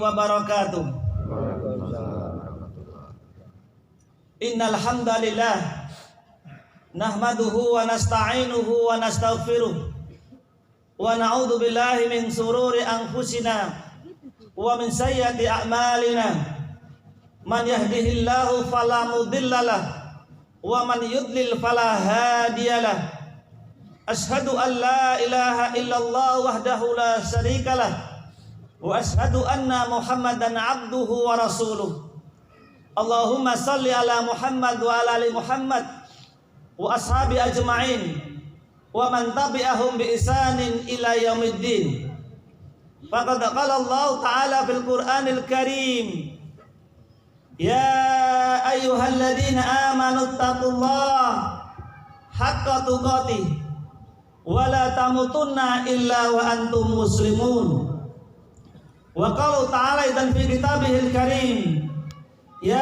wabarakatuh. Innal hamdalillah nahmaduhu wa nasta'inuhu wa nastaghfiruh wa na'udzu billahi min sururi anfusina wa min sayyiati a'malina. Man yahdihillahu fala mudhillalah wa man yudlil fala hadiyalah. Ashhadu an la ilaha illallah wahdahu la syarikalah wa ashhadu anna Muhammadan abduhu wa rasuluh. Allahumma salli ala Muhammad wa ala ali Muhammad wa ashabi ajma'in wa man tabi'ahum bi ihsanin ila yaumiddin. Faqad qala Allah ta'ala fil Qur'anil Karim, ya ayyuhalladzina amanu taqullaha haqqa tuqatih wa la tamutunna illa wa antum muslimun. Wa qala ta'ala idan fi kitabihil karim, ya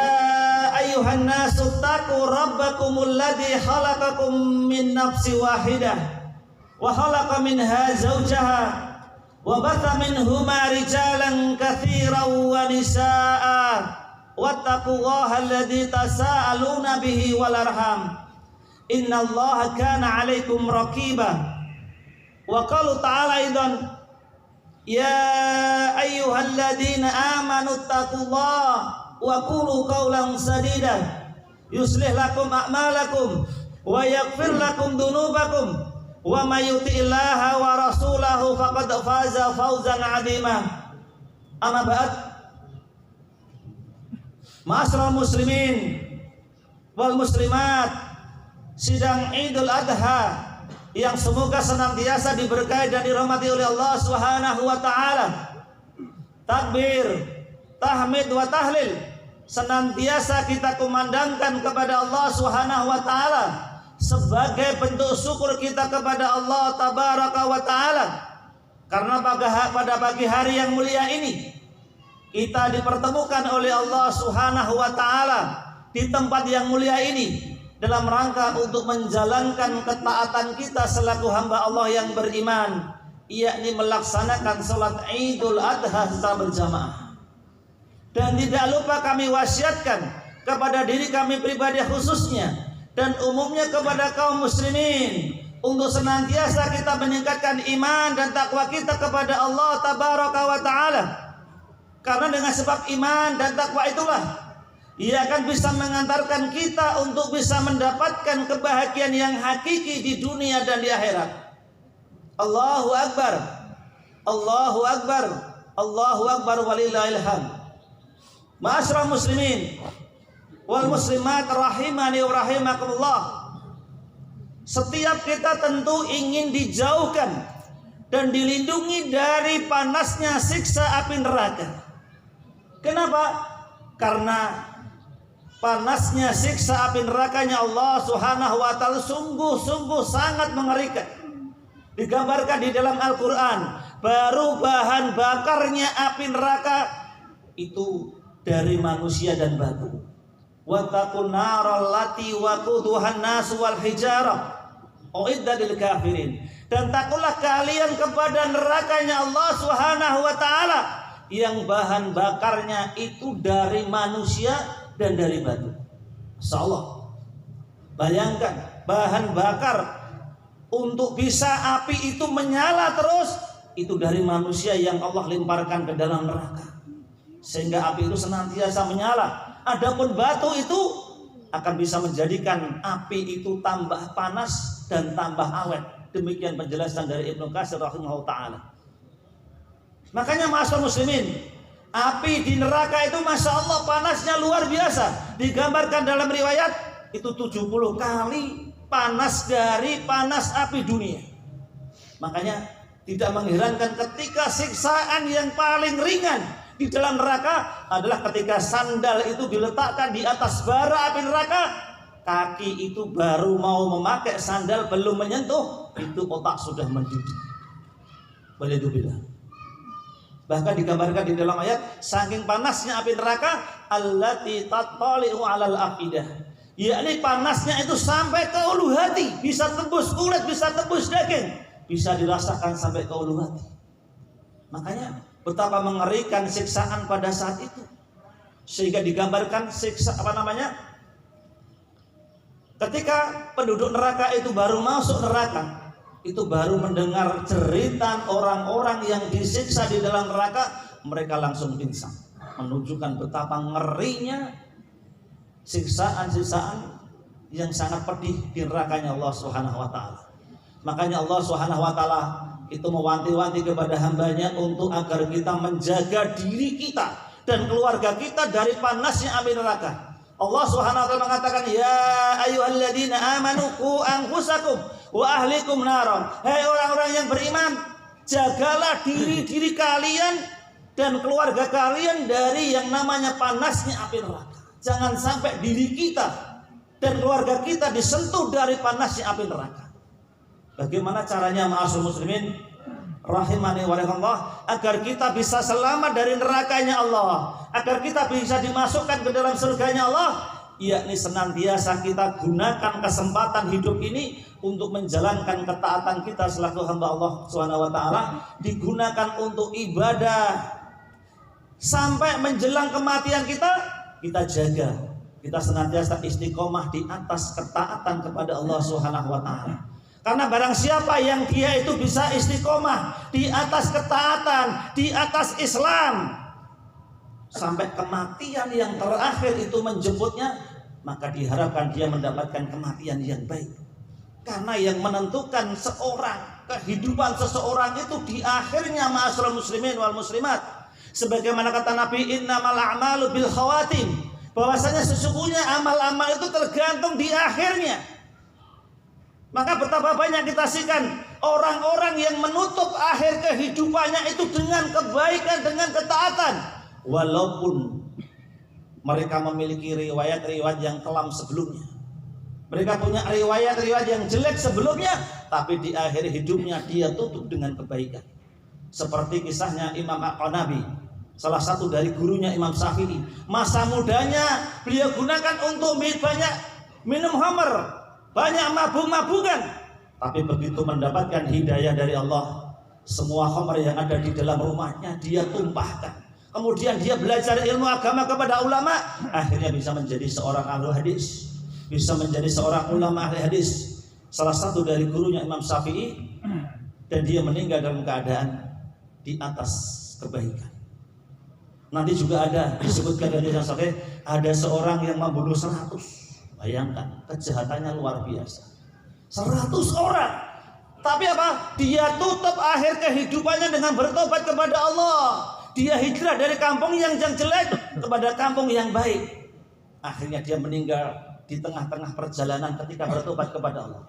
ayyuhan nasu taqu rabbakumul ladzi khalaqakum min nafsin wahidah wa khalaqa minha zawjaha wa batha minhuma rijalan katsiran wa nisaa'a wattaqullaha alladzi tasaaluna bihi wal arham innallaha kana 'alaikum raqiba. Wa qala ta'ala aidan, ya ayyuhalladzina amanu taqullaha wa qulu qawlan sadida yuslih lakum a'malakum wa yaghfir lakum dhunubakum wa may yuti'illaha wa rasulahu faqad faza fawzan 'azima. Amma ba'd. Ma'asyiral muslimin wal muslimat, sidang Idul Adha yang semoga senantiasa diberkahi dan dirahmati oleh Allah Subhanahu wa taala. Takbir, tahmid wa tahlil senantiasa kita kumandangkan kepada Allah Subhanahu wa taala sebagai bentuk syukur kita kepada Allah tabaraka wa taala, karena pada pagi hari yang mulia ini kita dipertemukan oleh Allah Subhanahu wa taala di tempat yang mulia ini dalam rangka untuk menjalankan ketaatan kita selaku hamba Allah yang beriman, yakni melaksanakan salat Idul Adha secara berjamaah. Dan tidak lupa kami wasiatkan kepada diri kami pribadi khususnya dan umumnya kepada kaum muslimin untuk senantiasa kita meningkatkan iman dan takwa kita kepada Allah tabaraka wa taala. Karena dengan sebab iman dan takwa itulah ia akan bisa mengantarkan kita untuk bisa mendapatkan kebahagiaan yang hakiki di dunia dan di akhirat. Allahu akbar, Allahu akbar, Allahu akbar walillahil hamd. Ma'asyiral muslimin wal muslimat rahimani wa rahimakumullah. Setiap kita tentu ingin dijauhkan dan dilindungi dari panasnya siksa api neraka. Kenapa? Karena panasnya siksa api nerakanya Allah Subhanahu wa taala sungguh-sungguh sangat mengerikan. Digambarkan di dalam Al-Qur'an, baru bahan bakarnya api neraka itu dari manusia dan batu. Wattaqun naral lati waquduhan nas wal hijarah uiddat lil kafirin. Dan takutlah kalian kepada nerakanya Allah Subhanahu wa taala yang bahan bakarnya itu dari manusia dan dari batu. Insyaallah. Bayangkan bahan bakar untuk bisa api itu menyala terus itu dari manusia yang Allah lemparkan ke dalam neraka, sehingga api itu senantiasa menyala. Adapun batu itu akan bisa menjadikan api itu tambah panas dan tambah awet. Demikian penjelasan dari Ibnu Katsir rahimahullah taala. Makanya ma'asyiral muslimin, api di neraka itu masya Allah panasnya luar biasa. Digambarkan dalam riwayat itu 70 kali panas dari panas api dunia. Makanya tidak mengherankan ketika siksaan yang paling ringan di dalam neraka adalah ketika sandal itu diletakkan di atas bara api neraka, kaki itu baru mau memakai sandal belum menyentuh itu otak sudah mendidih. Waliyadzubillah. Bahkan digambarkan di dalam ayat saking panasnya api neraka allati tattali'u 'alal afidah, yakni panasnya itu sampai ke ulu hati, bisa tembus kulit, bisa tembus daging, bisa dirasakan sampai ke ulu hati. Makanya betapa mengerikan siksaan pada saat itu. Sehingga digambarkan siksa ketika penduduk neraka itu baru masuk neraka, itu baru mendengar cerita orang-orang yang disiksa di dalam neraka, mereka langsung pingsan, menunjukkan betapa ngerinya siksaan-siksaan yang sangat pedih di nerakanya Allah Subhanahu wa taala. Makanya Allah Subhanahu wa taala itu mewanti-wanti kepada hambanya untuk agar kita menjaga diri kita dan keluarga kita dari panasnya api neraka. Allah Subhanahu wa taala mengatakan, ya ayyuhalladzina amanu qu anfusakum wa ahlikum naron. Hai orang-orang yang beriman, jagalah diri-diri kalian dan keluarga kalian dari yang namanya panasnya api neraka. Jangan sampai diri kita dan keluarga kita disentuh dari panasnya api neraka. Bagaimana caranya, ma'asyiral muslimin rahimani wa rahimakumullah, agar kita bisa selamat dari nerakanya Allah, agar kita bisa dimasukkan ke dalam surganya Allah, yakni senantiasa kita gunakan kesempatan hidup ini untuk menjalankan ketaatan kita selaku hamba Allah Subhanahu wa taala, digunakan untuk ibadah sampai menjelang kematian kita jaga, kita senantiasa istiqomah di atas ketaatan kepada Allah Subhanahu wa taala. Karena barang siapa yang dia itu bisa istiqomah di atas ketaatan, di atas Islam sampai kematian yang terakhir itu menjemputnya, maka diharapkan dia mendapatkan kematian yang baik. Karena yang menentukan kehidupan seseorang itu di akhirnya, ma'asyiral muslimin wal muslimat, sebagaimana kata Nabi, innamal a'malu bil khawatim, bahwasanya sesungguhnya amal-amal itu tergantung di akhirnya. Maka betapa banyak kita saksikan orang-orang yang menutup akhir kehidupannya itu dengan kebaikan, dengan ketaatan, walaupun mereka memiliki riwayat-riwayat yang kelam sebelumnya, mereka punya riwayat-riwayat yang jelek sebelumnya, tapi di akhir hidupnya dia tutup dengan kebaikan. Seperti kisahnya Imam Al-Qanabi, salah satu dari gurunya Imam Syafi'i. Masa mudanya beliau gunakan untuk banyak minum khamr, banyak mabuk-mabukan, tapi begitu mendapatkan hidayah dari Allah, semua khamr yang ada di dalam rumahnya dia tumpahkan. Kemudian dia belajar ilmu agama kepada ulama, akhirnya bisa menjadi seorang ahli hadis, bisa menjadi seorang ulama ahli hadis, salah satu dari gurunya Imam Syafi'i, dan dia meninggal dalam keadaan di atas kebaikan. Nanti juga ada disebutkan dari Imam Syafi'i, ada seorang yang membunuh 100. Bayangkan, kejahatannya luar biasa. 100 orang. Tapi apa? Dia tutup akhir kehidupannya dengan bertobat kepada Allah. Dia hijrah dari kampung yang jelek kepada kampung yang baik. Akhirnya dia meninggal di tengah-tengah perjalanan ketika bertobat kepada Allah.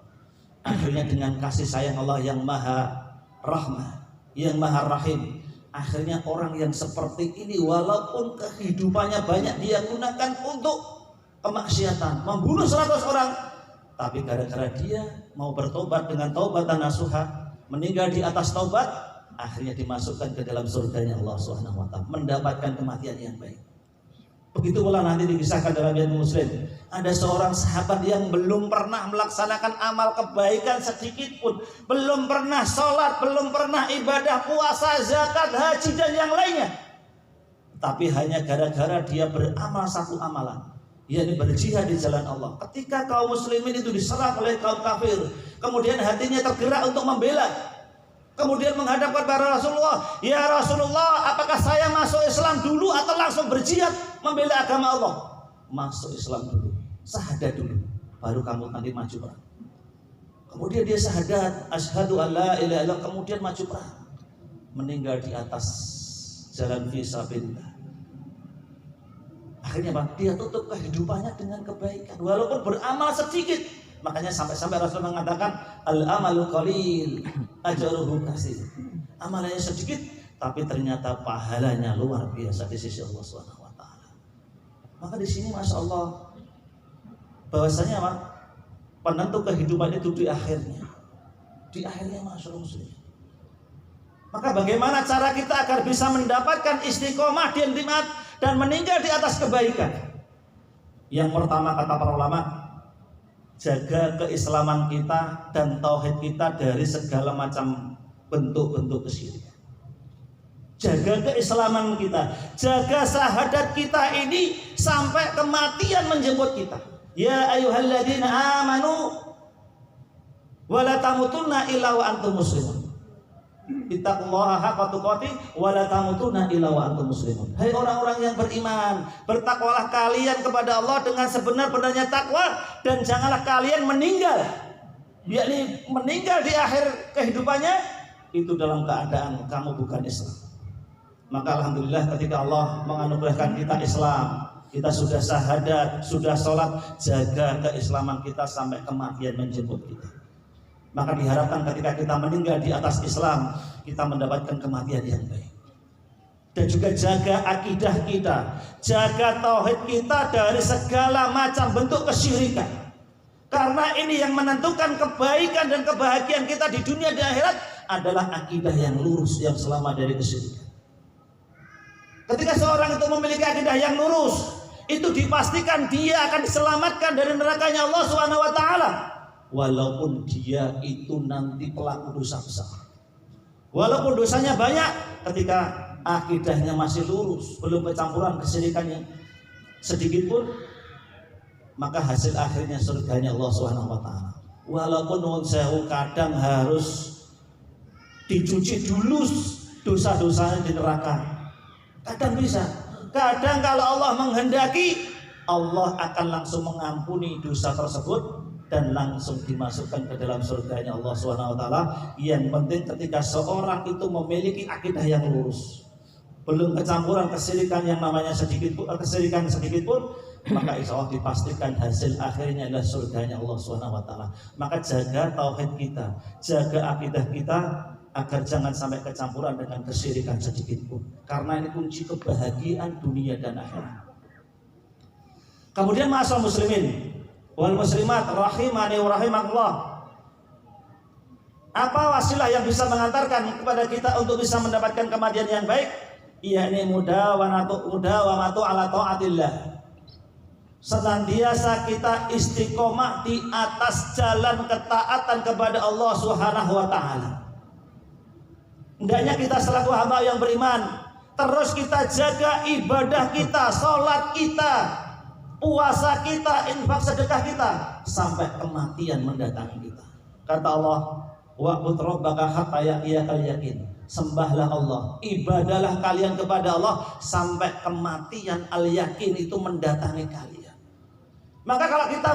Akhirnya dengan kasih sayang Allah yang maha rahmah, yang maha rahim, akhirnya orang yang seperti ini walaupun kehidupannya banyak dia gunakan untuk kemaksiatan, membunuh 100 orang, tapi gara-gara dia mau bertobat dengan taubatan nasuha, meninggal di atas taubat, akhirnya dimasukkan ke dalam surganya Allah Subhanahu wa taala, mendapatkan kematian yang baik. Begitu pula nanti dikisahkan dalam riwayat Muslim, ada seorang sahabat yang belum pernah melaksanakan amal kebaikan sedikit pun, belum pernah sholat, belum pernah ibadah puasa, zakat, haji dan yang lainnya, tapi hanya gara-gara dia beramal satu amalan, yakni berjihad di jalan Allah. Ketika kaum muslimin itu diserang oleh kaum kafir, kemudian hatinya tergerak untuk membela, kemudian menghadap kepada Rasulullah, ya Rasulullah, apakah saya masuk Islam dulu atau langsung berjihad membela agama Allah? Masuk Islam dulu, syahadat dulu, baru kamu nanti maju perang. Kemudian dia syahadat, asyhadu alla ilaha illallah, kemudian maju perang, meninggal di atas jalan fisabilillah. Akhirnya Pak, dia tutup kehidupannya dengan kebaikan walaupun beramal sedikit. Makanya sampai-sampai Rasul mengatakan al-amalu qalil ajruhu katsir. Amalnya sedikit tapi ternyata pahalanya luar biasa di sisi Allah Subhanahu wa taala. Maka di sini Masya Allah bahwasanya Pak, penentu kehidupan itu di akhirnya. Di akhirnya Masya Allah muslim. Maka bagaimana cara kita agar bisa mendapatkan istiqomah dan nikmat dan meninggal di atas kebaikan? Yang pertama kata para ulama, jaga keislaman kita dan tauhid kita dari segala macam bentuk-bentuk kesyirikan. Jaga keislaman kita, jaga syahadat kita ini sampai kematian menjemput kita. Ya ayyuhalladzina amanu wala tamutunna illa wa antum muslimun. Ittaqullaha haqqa tuqatih wala tamutunna illa wa antum muslimun. Hai orang-orang yang beriman, bertakwalah kalian kepada Allah dengan sebenar-benarnya takwa, dan janganlah kalian meninggal, yakni meninggal di akhir kehidupannya itu dalam keadaan kamu bukan Islam. Maka alhamdulillah ketika Allah menganugerahkan kita Islam, kita sudah syahadat, sudah sholat, jaga keislaman kita sampai kematian menjemput kita. Maka diharapkan ketika kita meninggal di atas Islam, kita mendapatkan kematian yang baik. Dan juga jaga akidah kita, jaga tauhid kita dari segala macam bentuk kesyirikan. Karena ini yang menentukan kebaikan dan kebahagiaan kita di dunia dan akhirat adalah akidah yang lurus, yang selamat dari kesyirikan. Ketika seorang itu memiliki akidah yang lurus, itu dipastikan dia akan diselamatkan dari nerakanya Allah Subhanahu wa taala. Walaupun dia itu nanti pelaku dosa besar, walaupun dosanya banyak, ketika akidahnya masih lurus, belum kecampuran kesyirikannya sedikit pun, maka hasil akhirnya surganya Allah Subhanahu wa taala. Walaupun nuwun sewu kadang harus dicuci dulu dosa-dosanya di neraka. Kadang bisa, kadang kalau Allah menghendaki, Allah akan langsung mengampuni dosa tersebut dan langsung dimasukkan ke dalam surganya Allah Subhanahu wa taala. Yang penting ketika seorang itu memiliki akidah yang lurus, belum kecampuran kesyirikan yang namanya kesyirikan sedikit pun, maka insya Allah dipastikan hasil akhirnya adalah surganya Allah Subhanahu wa taala. Maka jaga tauhid kita, jaga akidah kita agar jangan sampai kecampuran dengan kesyirikan sedikit pun, karena ini kunci kebahagiaan dunia dan akhirat. Kemudian ma'asyiral muslimin wal muslimat rahimani wa rahimakumullah, apa wasilah yang bisa mengantarkan kepada kita untuk bisa mendapatkan kematian yang baik? Yakni mudawamatu ala taatillah. Senantiasa kita istiqomah di atas jalan ketaatan kepada Allah Subhanahu wa taala. Hendaknya kita selaku hamba yang beriman terus kita jaga ibadah kita, sholat kita, puasa kita, infak sedekah kita sampai kematian mendatangi kita. Kata Allah, wa'bud rabbaka hatta ya'tiyakal yaqin. Sembahlah Allah, ibadahlah kalian kepada Allah sampai kematian al-yakin itu mendatangi kalian. Maka kalau kita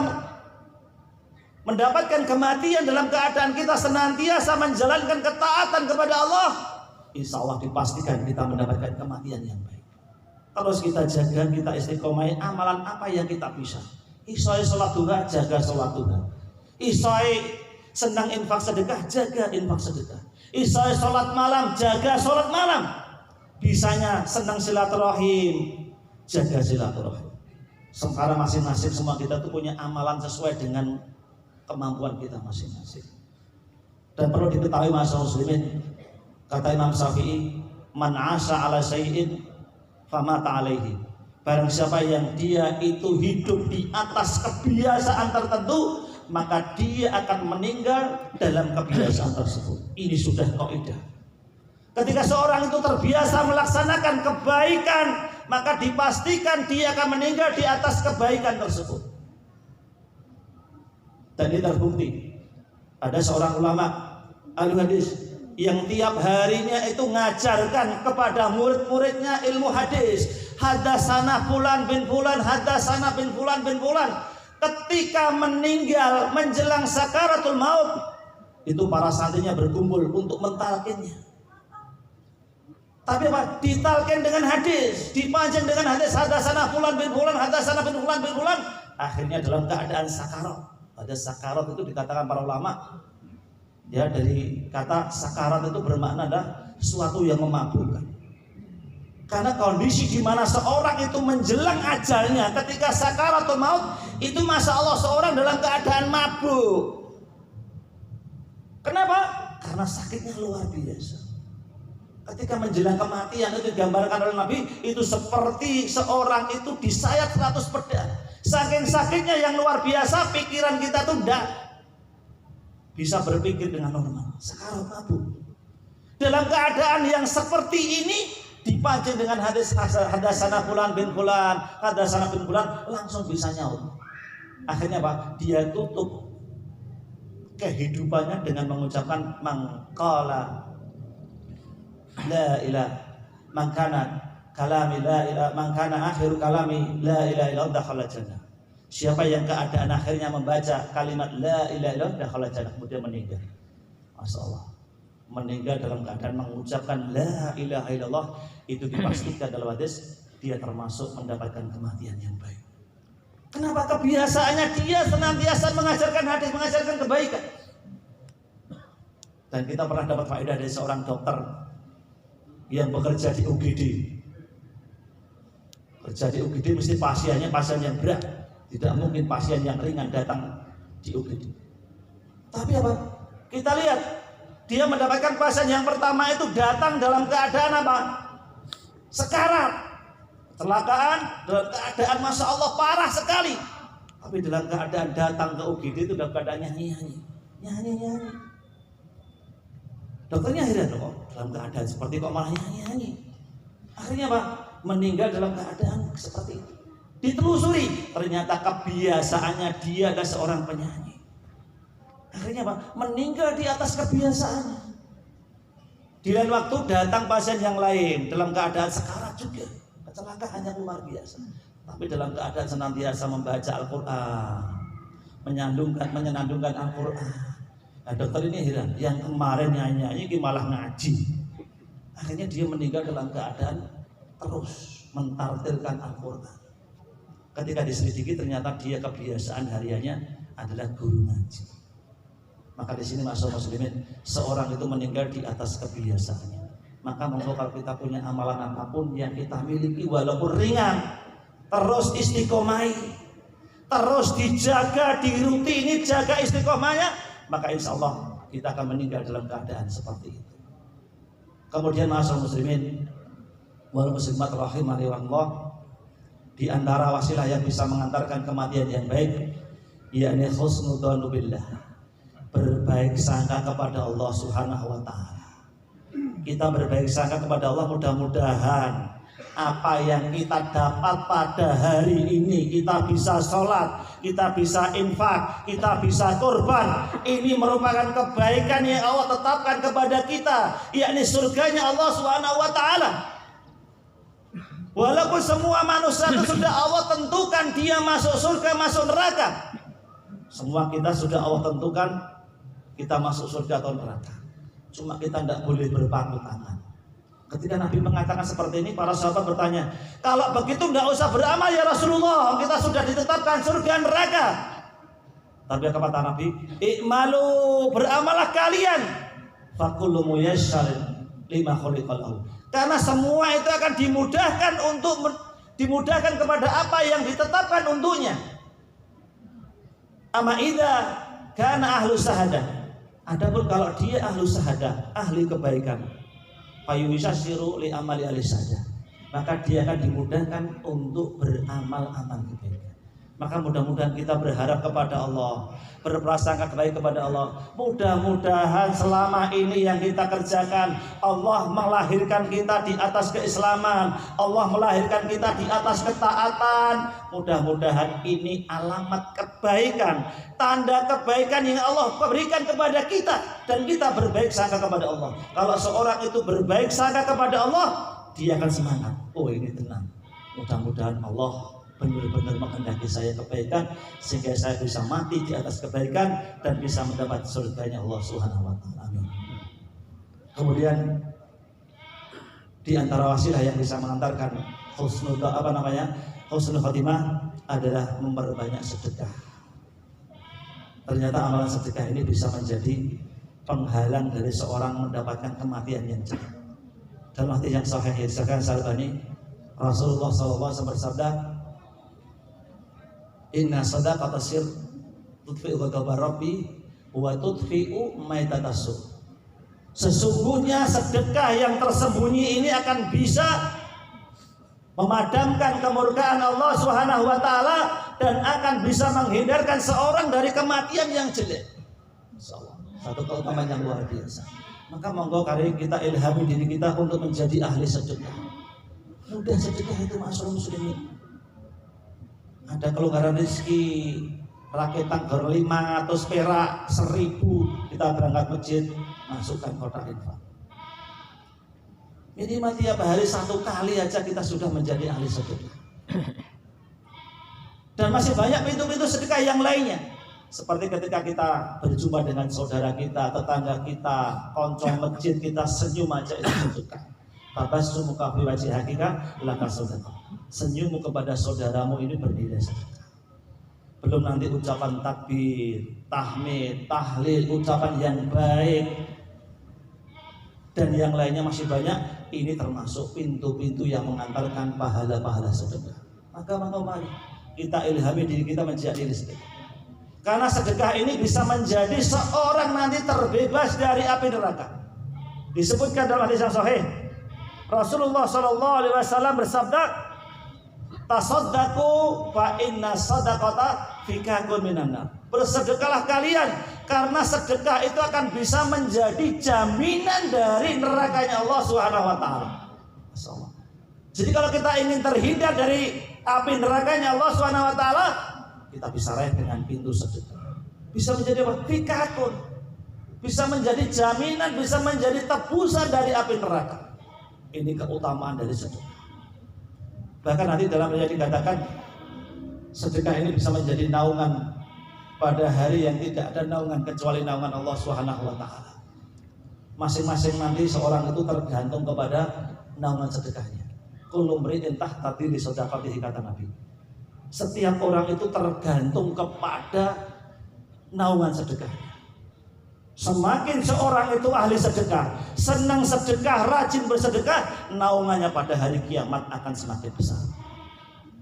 mendapatkan kematian dalam keadaan kita senantiasa menjalankan ketaatan kepada Allah, insya Allah dipastikan kita mendapatkan kematian yang baik. Terus kita jaga, kita istiqomah amalan apa yang kita bisa. Isoi sholat duha, jaga sholat duha. Isoi senang infak sedekah, jaga infak sedekah. Isoi sholat malam, jaga sholat malam. Bisanya senang silaturahim, jaga silaturahim. Sekarang masing-masing semua kita tuh punya amalan sesuai dengan kemampuan kita masing-masing. Dan perlu diketahui ma'asyiral muslimin, kata Imam Syafi'i, man 'asha 'ala syai'in famata 'alaihi. Barang siapa yang dia itu hidup di atas kebiasaan tertentu, maka dia akan meninggal dalam kebiasaan tersebut. Ini sudah kaidah. Ketika seorang itu terbiasa melaksanakan kebaikan, maka dipastikan dia akan meninggal di atas kebaikan tersebut. Dan ini terbukti. Ada seorang ulama ahli hadis yang tiap harinya itu ngajarkan kepada murid-muridnya ilmu hadis. Hadasana fulan bin fulan, hadasana bin fulan bin fulan. Ketika meninggal menjelang sakaratul maut, itu para santrinya berkumpul untuk mentalkinnya. Tapi apa? Ditalkin dengan hadis, dipanjang dengan hadis. Hadasana fulan bin fulan, hadasana bin fulan bin fulan. Akhirnya dalam keadaan sakarat. Pada sakarat itu dikatakan para ulama, ya, dari kata sakarat itu bermakna adalah sesuatu yang memabukkan. Karena kondisi di mana seorang itu menjelang ajalnya, ketika sakaratul maut, itu masya Allah seorang dalam keadaan mabuk. Kenapa? Karena sakitnya luar biasa. Ketika menjelang kematian itu digambarkan oleh Nabi, itu seperti seorang itu disayat 100 pedang. Saking sakitnya yang luar biasa, pikiran kita tuh tidak bisa berpikir dengan normal. Sakarat mabuk. Dalam keadaan yang seperti ini dipancing dengan hadis hadasana fulan bin fulan, hadasana bin fulan, langsung bisa nyaut. Akhirnya apa? Dia tutup kehidupannya dengan mengucapkan mangqala la ilaha mangkana kalami la ilaha mangkana akhiru kalami la ilaha illallah dakhala jannah. Siapa yang keadaan akhirnya membaca kalimat la ilaha illallah dakhala jannah, kemudian meninggal. Masyaallah. Meninggal dalam keadaan mengucapkan la ilaha illallah, itu dipastikan dalam hadis dia termasuk mendapatkan kematian yang baik. Kenapa? Kebiasaannya dia senantiasa mengajarkan hadis, mengajarkan kebaikan. Dan kita pernah dapat faedah dari seorang dokter yang bekerja di UGD. Kerja di UGD mesti pasiennya pasien yang berat, tidak mungkin pasien yang ringan datang di UGD. Tapi apa? Kita lihat dia mendapatkan pasien yang pertama itu datang dalam keadaan apa? Sekarat, kecelakaan, dalam keadaan Masya Allah parah sekali. Tapi dalam keadaan datang ke UGD itu dalam keadaan nyanyi. Dokternya heran, kok dalam keadaan seperti kok malah nyanyi. Akhirnya apa? Meninggal dalam keadaan seperti itu. Ditelusuri, ternyata kebiasaannya dia adalah seorang penyanyi. Akhirnya apa? Meninggal di atas kebiasaannya. Di lain waktu datang pasien yang lain dalam keadaan sekarat juga, kecelakaan yang luar biasa. Tapi dalam keadaan senantiasa membaca Al-Quran, menyenandungkan Al-Quran. Nah, dokter ini heran, yang kemarin nyanyi malah ngaji. Akhirnya dia meninggal dalam keadaan terus mentartilkan Al-Quran. Ketika diselidiki ternyata dia kebiasaan hariannya adalah guru ngaji. Maka di sini masyaallah muslimin, seorang itu meninggal di atas kebiasaannya. Maka monggo kalau kita punya amalan apapun yang kita miliki walaupun ringan, terus istiqomai, terus dijaga, dirutini, jaga istiqomahnya, maka insya Allah kita akan meninggal dalam keadaan seperti itu. Kemudian masyaallah muslimin wal muslimat rahimanillah, di antara wasilah yang bisa mengantarkan kematian yang baik, yakni husnudzon billah, berbaik sangka kepada Allah Subhanahu wa taala. Kita berbaik sangka kepada Allah, mudah-mudahan apa yang kita dapat pada hari ini, kita bisa sholat, kita bisa infak, kita bisa korban, ini merupakan kebaikan yang Allah tetapkan kepada kita, yakni surganya Allah Subhanahu wa taala. Walaupun semua manusia itu sudah Allah tentukan dia masuk surga, masuk neraka, semua kita sudah Allah tentukan kita masuk surga atau neraka. Cuma kita tidak boleh berpangku tangan. Ketika Nabi mengatakan seperti ini, para sahabat bertanya, kalau begitu tidak usah beramal ya Rasulullah, kita sudah ditetapkan surga neraka. Tapi apa kata Nabi? I'malu, beramalah kalian, fakullu muyassar lima khuliqal lahu. Karena semua itu akan dimudahkan dimudahkan kepada apa yang ditetapkan untuknya. Ama idza kana ahlu sahadah, adapun kalau dia ahlu sahadah, ahli kebaikan, fayusyasiru li amali ahli sahadah, maka dia akan dimudahkan untuk beramal-amal kebaikan. Maka mudah-mudahan kita berharap kepada Allah, berprasangka baik kepada Allah. Mudah-mudahan selama ini yang kita kerjakan, Allah melahirkan kita di atas keislaman, Allah melahirkan kita di atas ketaatan. Mudah-mudahan ini alamat kebaikan, tanda kebaikan yang Allah berikan kepada kita, dan kita berbaik sangka kepada Allah. Kalau seorang itu berbaik sangka kepada Allah, dia akan semangat. Oh, ini tenang, mudah-mudahan Allah benar-benar menghendaki saya kebaikan, sehingga saya bisa mati di atas kebaikan dan bisa mendapat surganya Allah Subhanahu wa taala. Amin. Kemudian di antara wasilah yang bisa mengantarkan husnul khotimah adalah memperbanyak sedekah. Ternyata amalan sedekah ini bisa menjadi penghalang dari seorang mendapatkan kematian yang cepat. Dalam hadis yang sahih disahkan Syalbani, Rasulullah SAW bersabda, inna sadaqata sir tudfi'u ghadab rabbi wa tudfi'u maitatasu. Sesungguhnya sedekah yang tersembunyi ini akan bisa memadamkan kemurkaan Allah Subhanahu wa taala dan akan bisa menghindarkan seorang dari kematian yang jelek. Insyaallah. Satu keutamaan yang luar biasa. Maka monggo kali kita ilhami diri kita untuk menjadi ahli sedekah. Mudah sedekah itu masyaallah muslimin. Ada kelonggaran rezeki, rakitan gor 500 perak, 1000 kita berangkat masjid, masukkan kotak infak. Minimal tiap hari 1 kali aja kita sudah menjadi ahli sedekah. Dan masih banyak pintu-pintu sedekah yang lainnya. Seperti ketika kita berjumpa dengan saudara kita, tetangga kita, konco masjid kita, senyum aja itu sedekah. Tabassumu fi wajhi hakika laka sedekah. Senyummu kepada saudaramu ini bernilai sedekah. Belum nanti ucapan takbir, tahmid, tahlil, ucapan yang baik dan yang lainnya masih banyak. Ini termasuk pintu-pintu yang mengantarkan pahala-pahala sedekah. Maka mari kita ilhami diri kita menjadi sedekah. Karena sedekah ini bisa menjadi seorang nanti terbebas dari api neraka. Disebutkan dalam hadis yang sahih, Rasulullah SAW bersabda, "Tasaddaqu fa inna sadaqata fikakun minan nar." Bersedekahlah kalian karena sedekah itu akan bisa menjadi jaminan dari nerakanya Allah Subhanahu wa taala. Jadi kalau kita ingin terhindar dari api nerakanya Allah Subhanahu wa taala, kita bisa raih dengan pintu sedekah. Bisa menjadi fikakun, bisa menjadi jaminan, bisa menjadi tebusan dari api neraka. Ini keutamaan dari sedekah. Bahkan nanti dalam ayat dikatakan sedekah ini bisa menjadi naungan pada hari yang tidak ada naungan kecuali naungan Allah Subhanahu wa taala. Masing-masing nanti seorang itu tergantung kepada naungan sedekahnya. Kullu mri'in tahta li sadaqatihi, kata Nabi. Setiap orang itu tergantung kepada naungan sedekahnya. Semakin seorang itu ahli sedekah, senang sedekah, rajin bersedekah, naungannya pada hari kiamat akan semakin besar.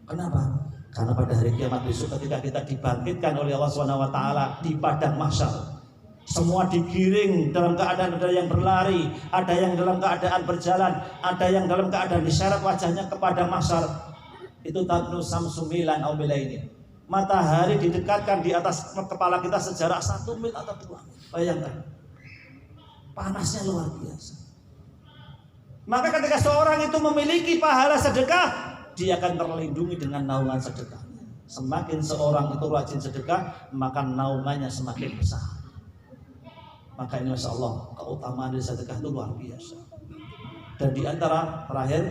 Kenapa? Karena pada hari kiamat besok ketika kita dibangkitkan oleh Allah SWT di padang mahsyar, semua digiring dalam keadaan ada yang berlari, ada yang dalam keadaan berjalan, ada yang dalam keadaan diseret wajahnya ke padang mahsyar. Itu tadnu samsumilan au milaini. Matahari didekatkan di atas kepala kita sejarak 1 mil atau 2 mil. Bayangkan, panasnya luar biasa. Maka ketika seorang itu memiliki pahala sedekah, dia akan terlindungi dengan naungan sedekahnya. Semakin seorang itu rajin sedekah, maka naungannya semakin besar. Maka ini Masya Allah, keutamaan dari sedekah itu luar biasa. Dan di antara terakhir,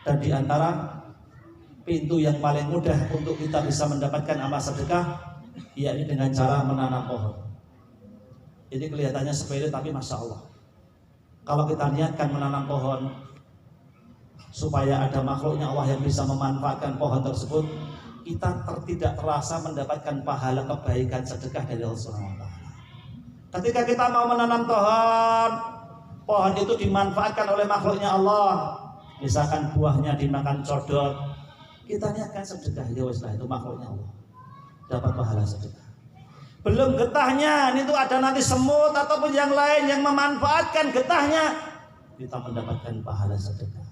dan di antara pintu yang paling mudah untuk kita bisa mendapatkan amal sedekah, yakni dengan cara menanam pohon. Ini kelihatannya sepele tapi Masya Allah, kalau kita niatkan menanam pohon supaya ada makhluknya Allah yang bisa memanfaatkan pohon tersebut, kita tidak terasa mendapatkan pahala kebaikan sedekah dari Allah SWT. Ketika kita mau menanam pohon itu dimanfaatkan oleh makhluknya Allah, misalkan buahnya dimakan codot, kita niatkan sedekah, ya wes lah, itu makhluknya Allah, dapat pahala sedekah. Belum getahnya, itu ada nanti semut ataupun yang lain yang memanfaatkan getahnya, kita mendapatkan pahala sedekah.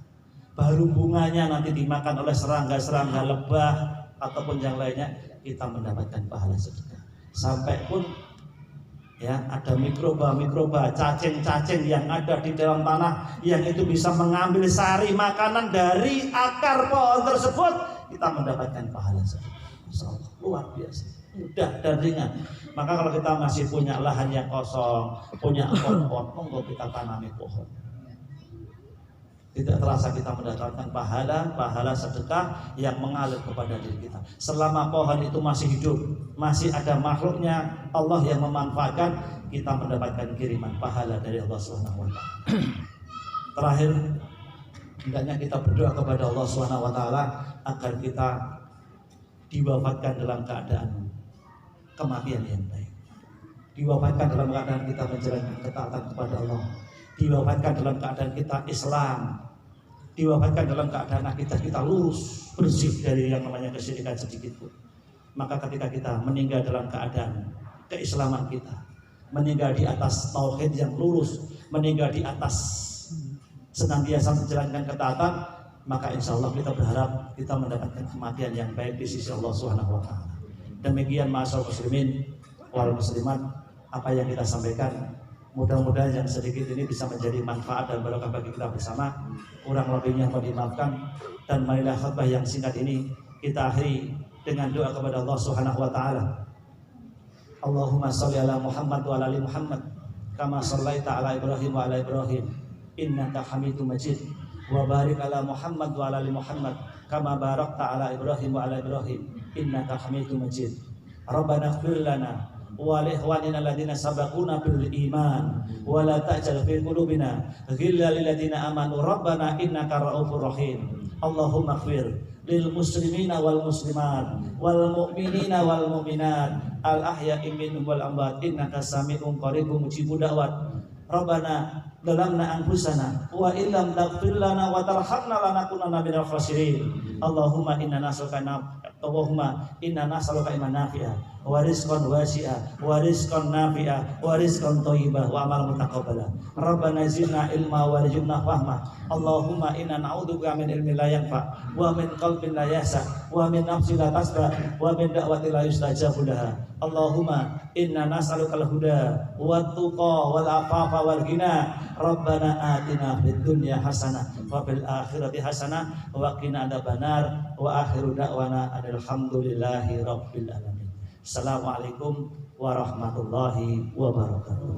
Baru bunganya nanti dimakan oleh serangga-serangga lebah ataupun yang lainnya, kita mendapatkan pahala sedekah. Sampai pun ya ada mikroba-mikroba, cacing-cacing yang ada di dalam tanah yang itu bisa mengambil sari makanan dari akar pohon tersebut, kita mendapatkan pahala sedekah. Masyaallah, luar biasa, mudah dan ringan. Maka kalau kita masih punya lahan yang kosong, punya pohon, monggo kita tanami pohon. Tidak terasa kita mendapatkan pahala sedekah yang mengalir kepada diri kita. Selama pohon itu masih hidup, masih ada makhluknya Allah yang memanfaatkan, kita mendapatkan kiriman pahala dari Allah Subhanahu wa taala. Terakhir, hendaknya kita berdoa kepada Allah Subhanahu wa taala agar kita diwafatkan dalam keadaan kematian yang baik. Diwafatkan dalam keadaan kita menjalankan ketaatan kepada Allah. Diwafatkan dalam keadaan kita Islam. Diwafatkan dalam keadaan kita lurus, bersih dari yang namanya kesyirikan sedikit pun. Maka ketika kita meninggal dalam keadaan keislaman kita, meninggal di atas tauhid yang lurus, meninggal di atas senantiasa menjalankan ketaatan, maka insya Allah kita berharap kita mendapatkan kematian yang baik di sisi Allah Subhanahu wa taala. Demikian ma'asyiral muslimin wal muslimat, apa yang kita sampaikan Mudah-mudahan yang sedikit ini bisa menjadi manfaat dan barokah bagi kita bersama. Kurang lebihnya mohon dimaafkan. Dan marilah khutbah yang singkat ini kita akhiri dengan doa kepada Allah Subhanahu wa taala. Allahumma shalli ala Muhammad wa ala ali Muhammad kama shallaita ala Ibrahim wa ala Ibrahim innaka Hamidum Majid. Wa barik ala Muhammad wa ala ali Muhammad kama barakta ala Ibrahim wa ala Ibrahim innaka Hamidum Majid. Rabbana ighfir lana wa li ikhwanina alladziina sabaquna bil iman wa la taj'al fi qulubina ghillan lil ladziina amanu rabbana innaka ra'ufur rahim. Allahumma ighfir lil muslimina wal muslimat wal mu'minina wal mu'minat al ahya'i minhum wal amwat innaka sami'un qaribun mujibud da'wat. Rabbana dalamna anfusana wa illam taghfir lana wa tarhamna lanakunanna minal khasirin. Allahumma inna nas'aluka ilman nafi'a wa rizqan wasi'a wa rizqan nafi'a wa rizqan thayyibah wa amal mutaqabbala. Rabbana zidna ilma wa warzuqna fahma. Allahumma inna na'udzubika min ilmin la yanfa wa min qalbin la yahsa wa min nafsin la tasba wa min da'watin la yustajabu laha. Allahumma inna nas'alukal huda wat tuqa wal afafa wal ghina. Rabbana atina fid dunya hasanah wa fil akhirati hasanah wa qina adzabannar. Wa akhiru da'wana alhamdulillahi rabbil alamin. Assalamualaikum warahmatullahi wabarakatuh.